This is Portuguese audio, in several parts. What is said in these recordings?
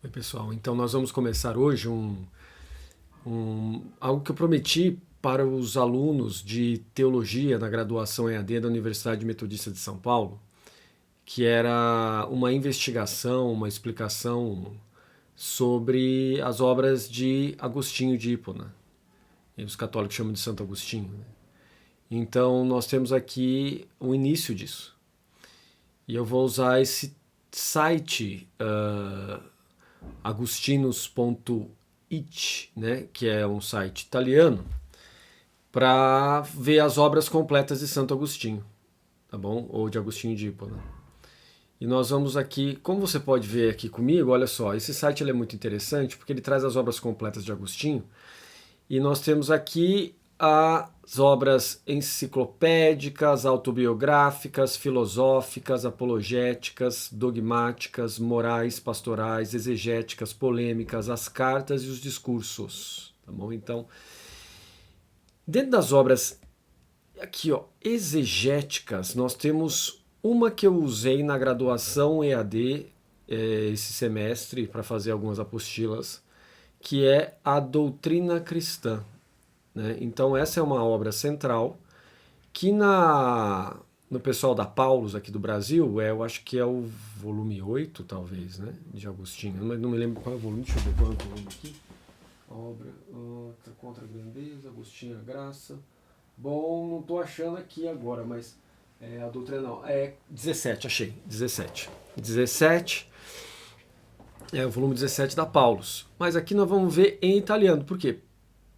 Oi, pessoal. Então, nós vamos começar hoje algo que eu prometi para os alunos de teologia na graduação EAD da Universidade Metodista de São Paulo, que era uma investigação, uma explicação sobre as obras de Agostinho de Hipona. E os católicos chamam de Santo Agostinho, né? Então, nós temos aqui o início disso. E eu vou usar esse site agostinos.it, né, que é um site italiano, para ver as obras completas de Santo Agostinho, tá bom? Ou de Agostinho de Hipona. E nós vamos aqui, como você pode ver aqui comigo, olha só, esse site ele é muito interessante porque ele traz as obras completas de Agostinho e nós temos aqui as obras enciclopédicas, autobiográficas, filosóficas, apologéticas, dogmáticas, morais, pastorais, exegéticas, polêmicas, as cartas e os discursos, tá bom? Então, dentro das obras aqui, ó, exegéticas, nós temos uma que eu usei na graduação EAD esse semestre para fazer algumas apostilas, que é a Doutrina Cristã, né? Então essa é uma obra central que no pessoal da Paulus aqui do Brasil, eu acho que é o volume 8 talvez, né, de Agostinho, mas não me lembro qual é o volume, deixa eu ver qual é o volume aqui. A obra contra a grandeza, Agostinho a graça. Bom, não estou achando aqui agora, mas a doutrina não. É 17, achei. 17. 17 é o volume 17 da Paulus. Mas aqui nós vamos ver em italiano. Por quê?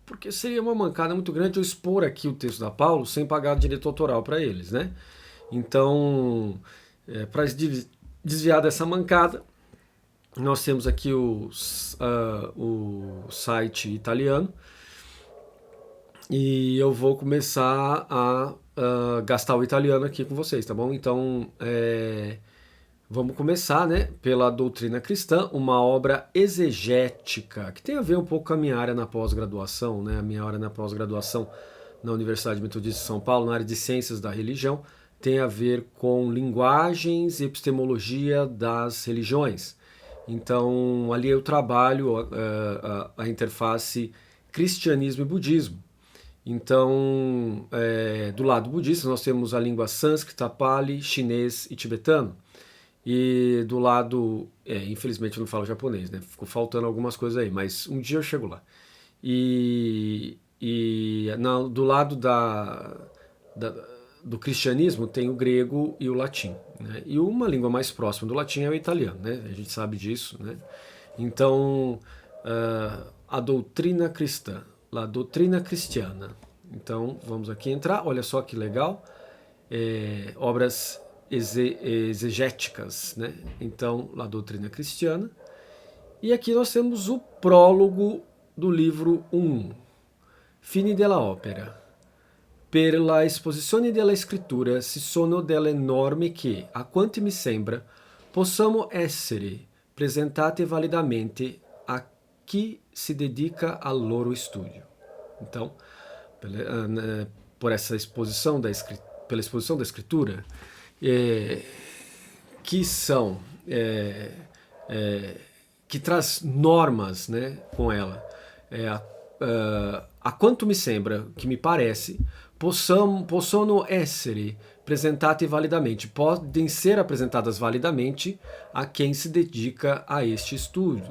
Porque seria uma mancada muito grande eu expor aqui o texto da Paulus sem pagar direito autoral para eles, né? Então, para desviar dessa mancada, nós temos aqui o site italiano e eu vou começar a gastar o italiano aqui com vocês, tá bom? Então, vamos começar, né, pela Doutrina Cristã, uma obra exegética, que tem a ver um pouco com a minha área na pós-graduação, né? A minha área na pós-graduação na Universidade Metodista de São Paulo, na área de Ciências da Religião, tem a ver com linguagens e epistemologia das religiões. Então, ali eu trabalho a interface cristianismo e budismo. Então, do lado budista, nós temos a língua sânscrita, pali, chinês e tibetano. E do lado, infelizmente eu não falo japonês, né? Ficou faltando algumas coisas aí, mas um dia eu chego lá. Do lado da, do cristianismo tem o grego e o latim, né? E uma língua mais próxima do latim é o italiano, né? A gente sabe disso, né? Então, a doutrina cristã, a doutrina cristiana. Então, vamos aqui entrar, olha só que legal, obras exegéticas, né? Então, a doutrina cristiana. E aqui nós temos o prólogo do livro 1, Fine della opera. Per la esposizione della scrittura si sono delle norme che, a quanto mi sembra, possano essere presentate validamente a chi si dedica al loro studio. Então, por essa exposição pela exposição da escritura, que são que traz normas, né, com ela. A quanto me sembra, que me parece, possono essere presentate validamente, podem ser apresentadas validamente a quem se dedica a este estudo.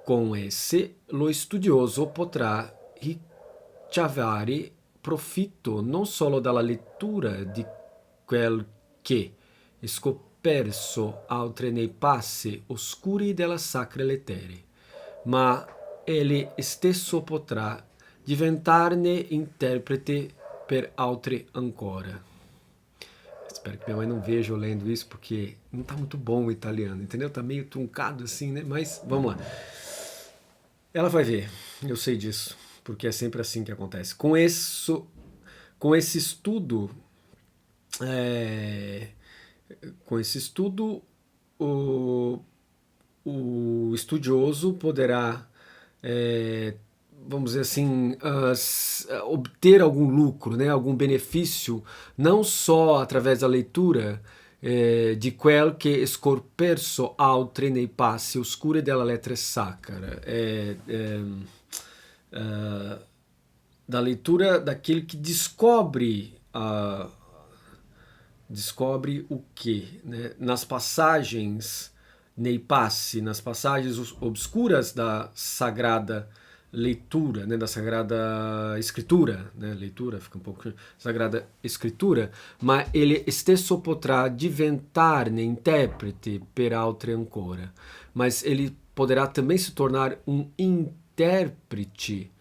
Com esse, lo studioso potrà ricavare profitto non solo dalla lettura di quel che scoperso altre nei passi oscuri della sacra lettere, ma ele stesso potrà diventarne interprete per altri ancora. Espero que minha mãe não veja eu lendo isso, porque não tá muito bom o italiano, entendeu? Tá meio truncado assim, né? Mas vamos lá. Ela vai ver, eu sei disso, porque é sempre assim que acontece. Com esse estudo, é, com esse estudo, o, o estudioso poderá, vamos dizer assim, obter algum lucro, né, algum benefício, não só através da leitura di quel che scorperso altri nei passi oscuri della lettera sacra. Da leitura daquele que descobre descobre o quê? Né? Nas passagens nei passi, nas passagens obscuras da Sagrada Leitura, né? Da Sagrada Escritura, né? Leitura fica um pouco... Sagrada Escritura, ma ele stesso potrà diventare interprete per altri ancora. Mas ele poderá também se tornar um intérprete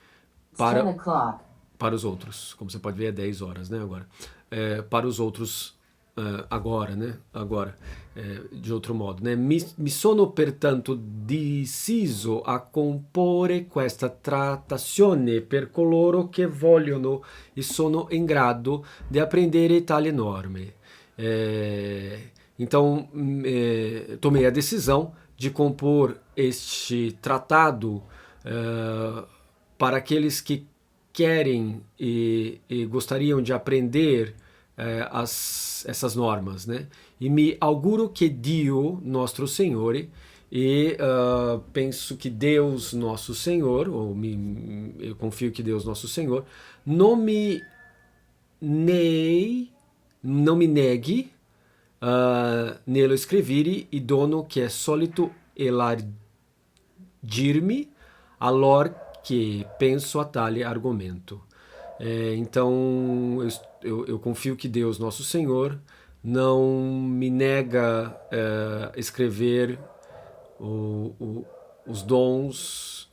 para os outros. Como você pode ver, é 10 horas, né, agora. Para os outros agora, né? Agora, de outro modo, né? Mi sono pertanto deciso a comporre questa trattazione per coloro che vogliono e sono in grado di apprendere tali norme. Então, tomei a decisão de compor este tratado para aqueles que querem e gostariam de aprender essas normas, né? E me auguro que Dio, nosso Senhor, e penso que Deus, nosso Senhor, eu confio que Deus, nosso Senhor, não me negue nello scrivere e dono que é solito elargir-me allor que penso a tale argumento. Então, eu confio que Deus, nosso Senhor, não me nega escrever os dons,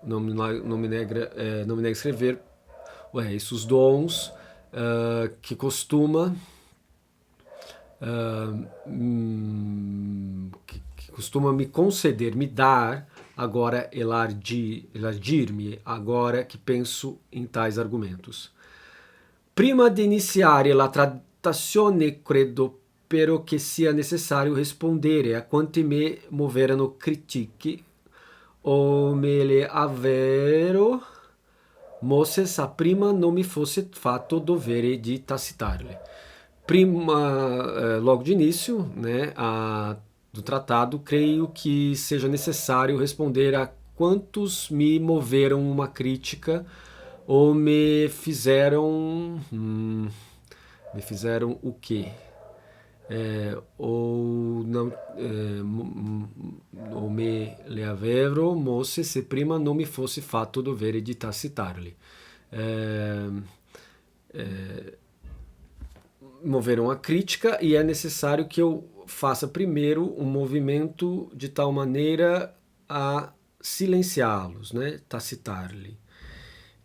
não me nega escrever esses dons que costuma me conceder, me dar, agora elargir-me, agora que penso in tais argumentos. Prima di iniziare la trattazione credo però che sia necessario rispondere a quanti me moveranno critiche o me le avvero mosse sa prima non mi fosse fatto dovere di tacitarle. Logo de início, né, do tratado, creio que seja necessário responder a quantos me moveram uma crítica ou me fizeram o quê? Ou me le avevero mosse se prima non mi fosse fatto dovere di tacitarli. Moveram a crítica e é necessário que eu faça primeiro um movimento de tal maneira a silenciá-los, né? Tacitar-li.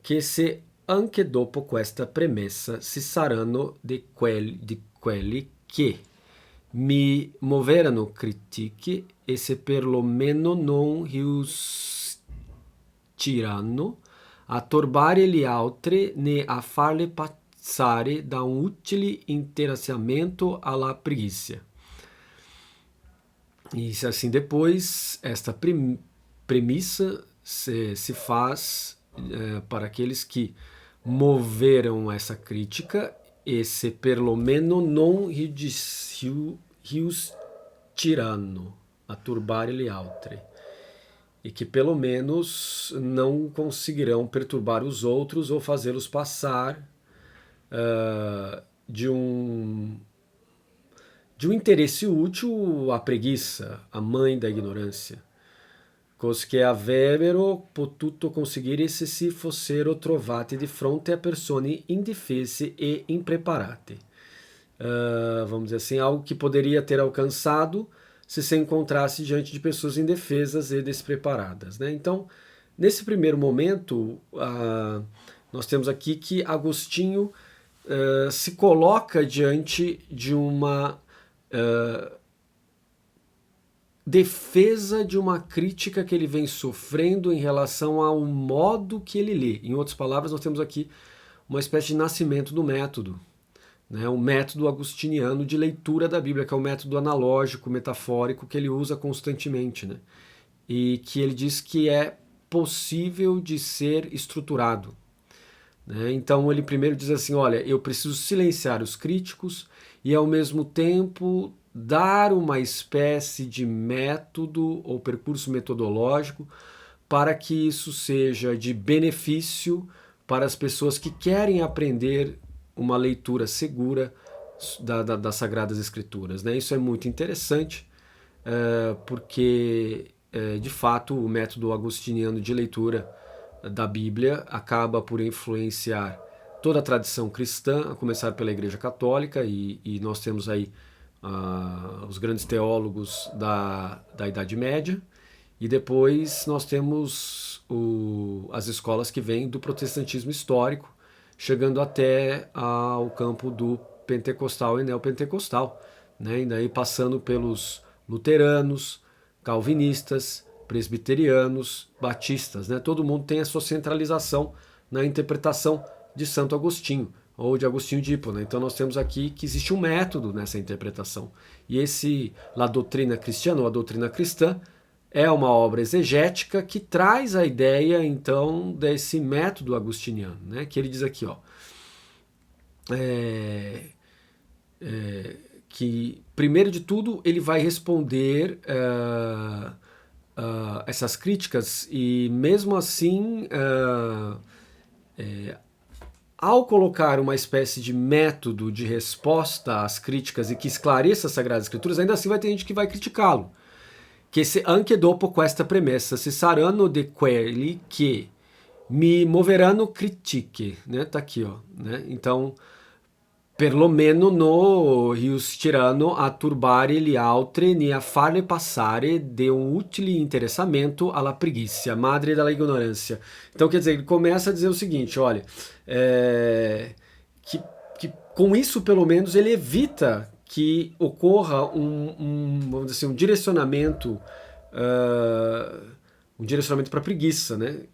Che se anche dopo questa premessa si saranno di quelli che mi moveranno critiche e se perlomeno non riusciranno a turbare gli altri né a farli passare da un utile interessamento alla preguiça. E assim depois, esta premissa se faz para aqueles que moveram essa crítica e se perlomeno non riusciranno a turbare gli altri. E que pelo menos não conseguirão perturbar os outros ou fazê-los passar de um interesse útil à preguiça, a mãe da ignorância. Cos che avrebbero potuto conseguire se si fossero trovati di fronte a persone indefese e impreparate. Vamos dizer assim, algo que poderia ter alcançado se encontrasse diante de pessoas indefesas e despreparadas, né? Então, nesse primeiro momento, nós temos aqui que Agostinho se coloca diante de uma defesa de uma crítica que ele vem sofrendo em relação ao modo que ele lê. Em outras palavras, nós temos aqui uma espécie de nascimento do método, né? O método agostiniano de leitura da Bíblia, que é o método analógico, metafórico, que ele usa constantemente, né? E que ele diz que é possível de ser estruturado, né? Então ele primeiro diz assim, olha, eu preciso silenciar os críticos e ao mesmo tempo dar uma espécie de método ou percurso metodológico para que isso seja de benefício para as pessoas que querem aprender uma leitura segura das Sagradas Escrituras, né? Isso é muito interessante, porque, de fato, o método agostiniano de leitura da Bíblia acaba por influenciar toda a tradição cristã, a começar pela Igreja Católica, e nós temos aí os grandes teólogos da Idade Média, e depois nós temos as escolas que vêm do protestantismo histórico, chegando até ao campo do pentecostal e neopentecostal, né? E daí passando pelos luteranos, calvinistas, presbiterianos, batistas, né? Todo mundo tem a sua centralização na interpretação de Santo Agostinho, ou de Agostinho de Hipona. Então nós temos aqui que existe um método nessa interpretação. E La Doutrina Cristiana, ou a doutrina cristã, é uma obra exegética que traz a ideia, então, desse método agostiniano, né? Que ele diz aqui, ó, que, primeiro de tudo, ele vai responder essas críticas e, mesmo assim, ao colocar uma espécie de método de resposta às críticas e que esclareça as Sagradas Escrituras, ainda assim vai ter gente que vai criticá-lo. Che se anche dopo questa premessa si saranno de quelli che mi moveranno critiche, né? Tá aqui, ó, né? Então, perlomeno no riusciranno a turbare gli altri ni a farle passare de un utile interessamento alla preguiça, madre della ignorância. Então, quer dizer, ele começa a dizer o seguinte, olha, que com isso, pelo menos, ele evita que ocorra vamos dizer assim, um direcionamento para a preguiça, né?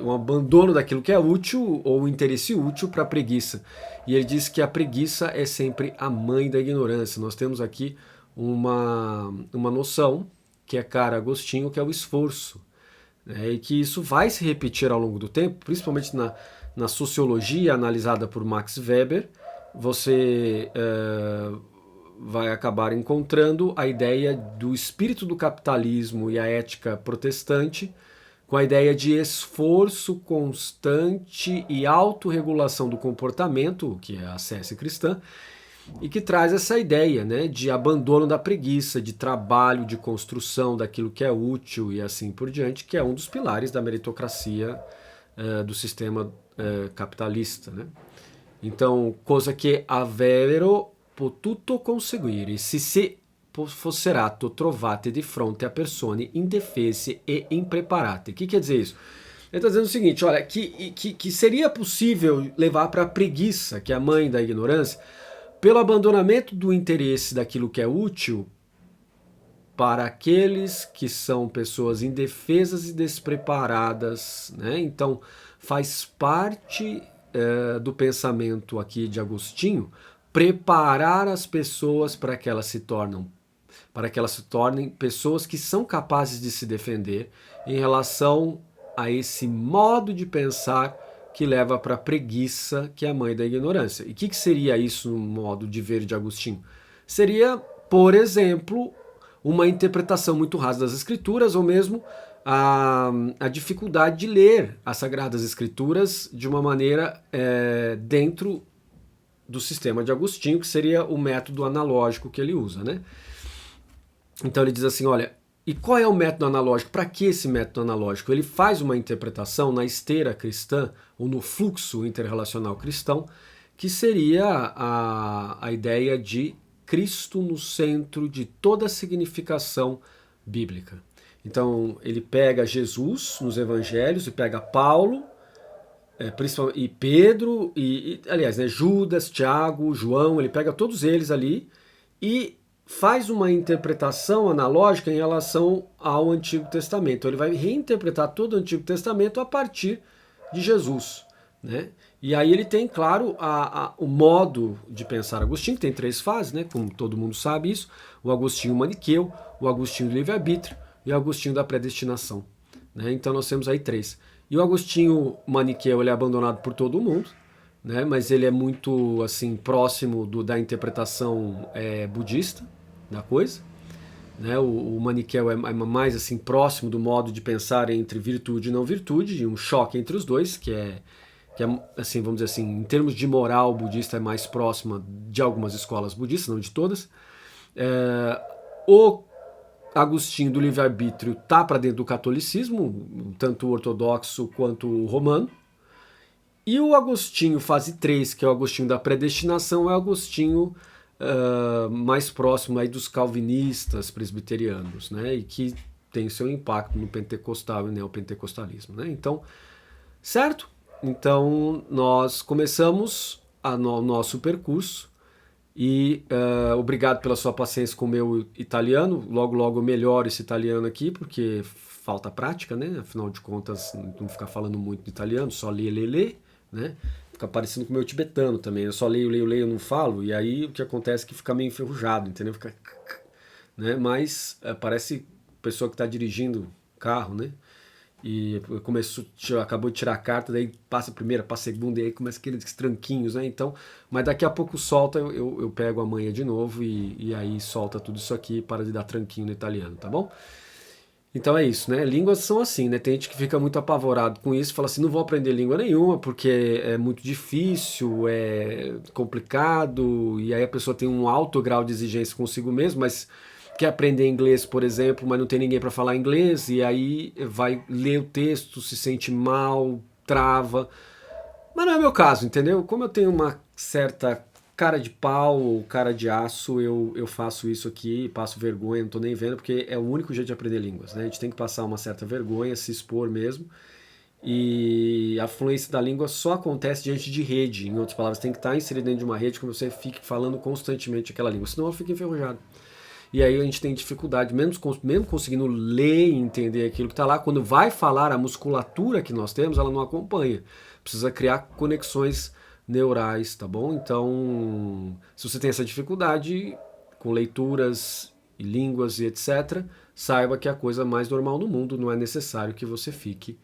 Um abandono daquilo que é útil ou um interesse útil para a preguiça. E ele diz que a preguiça é sempre a mãe da ignorância. Nós temos aqui uma noção que é cara a Agostinho, que é o esforço, né? E que isso vai se repetir ao longo do tempo, principalmente na sociologia analisada por Max Weber. Você vai acabar encontrando a ideia do espírito do capitalismo e a ética protestante com a ideia de esforço constante e autorregulação do comportamento, que é a sesse cristã, e que traz essa ideia, né, de abandono da preguiça, de trabalho, de construção daquilo que é útil e assim por diante, que é um dos pilares da meritocracia do sistema capitalista, né? Então, cosa che avrebbero potuto conseguire se fossero trovate di fronte a persone indefese e impreparate. O que quer dizer isso? Ele está dizendo o seguinte, olha, que seria possível levar para a preguiça, que é a mãe da ignorância, pelo abandonamento do interesse daquilo que é útil para aqueles que são pessoas indefesas e despreparadas, né? Então, faz parte do pensamento aqui de Agostinho preparar as pessoas para que elas se tornem pessoas que são capazes de se defender em relação a esse modo de pensar que leva para a preguiça, que é a mãe da ignorância. E o que seria isso no modo de ver de Agostinho? Seria, por exemplo, uma interpretação muito rasa das Escrituras, ou mesmo a dificuldade de ler as Sagradas Escrituras de uma maneira dentro do sistema de Agostinho, que seria o método analógico que ele usa, né? Então ele diz assim, olha, e qual é o método analógico? Para que esse método analógico? Ele faz uma interpretação na esteira cristã, ou no fluxo interrelacional cristão, que seria a ideia de Cristo no centro de toda a significação bíblica. Então ele pega Jesus nos evangelhos, e pega Paulo, e Pedro, aliás, né, Judas, Tiago, João, ele pega todos eles ali e faz uma interpretação analógica em relação ao Antigo Testamento. Ele vai reinterpretar todo o Antigo Testamento a partir de Jesus, né? E aí ele tem, claro, o modo de pensar Agostinho, que tem 3 fases, né? Como todo mundo sabe isso, o Agostinho maniqueu, o Agostinho do livre-arbítrio e o Agostinho da predestinação, né? Então nós temos aí 3. E o Agostinho maniqueu, ele é abandonado por todo mundo, né? Mas ele é muito assim próximo da interpretação budista da coisa, né? O maniqueu é mais assim próximo do modo de pensar entre virtude e não virtude, e um choque entre os dois, que é assim, vamos dizer assim, em termos de moral budista é mais próxima de algumas escolas budistas, não de todas. O Agostinho do livre-arbítrio tá para dentro do catolicismo, tanto o ortodoxo quanto o romano. E o Agostinho fase 3, que é o Agostinho da predestinação, é o Agostinho mais próximo aí dos calvinistas presbiterianos, né? E que tem seu impacto no pentecostal e neopentecostalismo, né? Então, certo? Então, nós começamos o nosso percurso e obrigado pela sua paciência com o meu italiano. Logo, logo eu melhoro esse italiano aqui, porque falta prática, né? Afinal de contas, não ficar falando muito de italiano, só ler, né? Fica parecendo com o meu tibetano também. Eu só leio, não falo, e aí o que acontece é que fica meio enferrujado, entendeu? Fica, né? Mas parece pessoa que está dirigindo carro, né? E acabou de tirar a carta, daí passa a primeira, passa a segunda, e aí começa aqueles tranquinhos, né? Então, mas daqui a pouco solta, eu pego a manha de novo e aí solta tudo isso aqui e para de dar tranquinho no italiano, tá bom? Então é isso, né? Línguas são assim, né? Tem gente que fica muito apavorado com isso, fala assim, não vou aprender língua nenhuma porque é muito difícil, é complicado, e aí a pessoa tem um alto grau de exigência consigo mesmo, mas quer aprender inglês, por exemplo, mas não tem ninguém para falar inglês, e aí vai ler o texto, se sente mal, trava. Mas não é meu caso, entendeu? Como eu tenho uma certa cara de pau ou cara de aço, eu faço isso aqui, passo vergonha, não tô nem vendo, porque é o único jeito de aprender línguas, né? A gente tem que passar uma certa vergonha, se expor mesmo. E a fluência da língua só acontece diante de rede. Em outras palavras, tem que estar inserido dentro de uma rede que você fique falando constantemente aquela língua, senão eu fico enferrujado. E aí a gente tem dificuldade, mesmo conseguindo ler e entender aquilo que está lá, quando vai falar, a musculatura que nós temos, ela não acompanha. Precisa criar conexões neurais, tá bom? Então, se você tem essa dificuldade com leituras e línguas e etc., saiba que é a coisa mais normal do mundo, não é necessário que você fique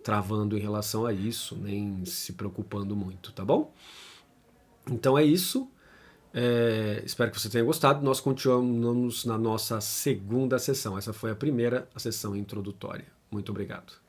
travando em relação a isso, nem se preocupando muito, tá bom? Então é isso. Espero que você tenha gostado. Nós continuamos na nossa segunda sessão. Essa foi a primeira sessão introdutória. Muito obrigado.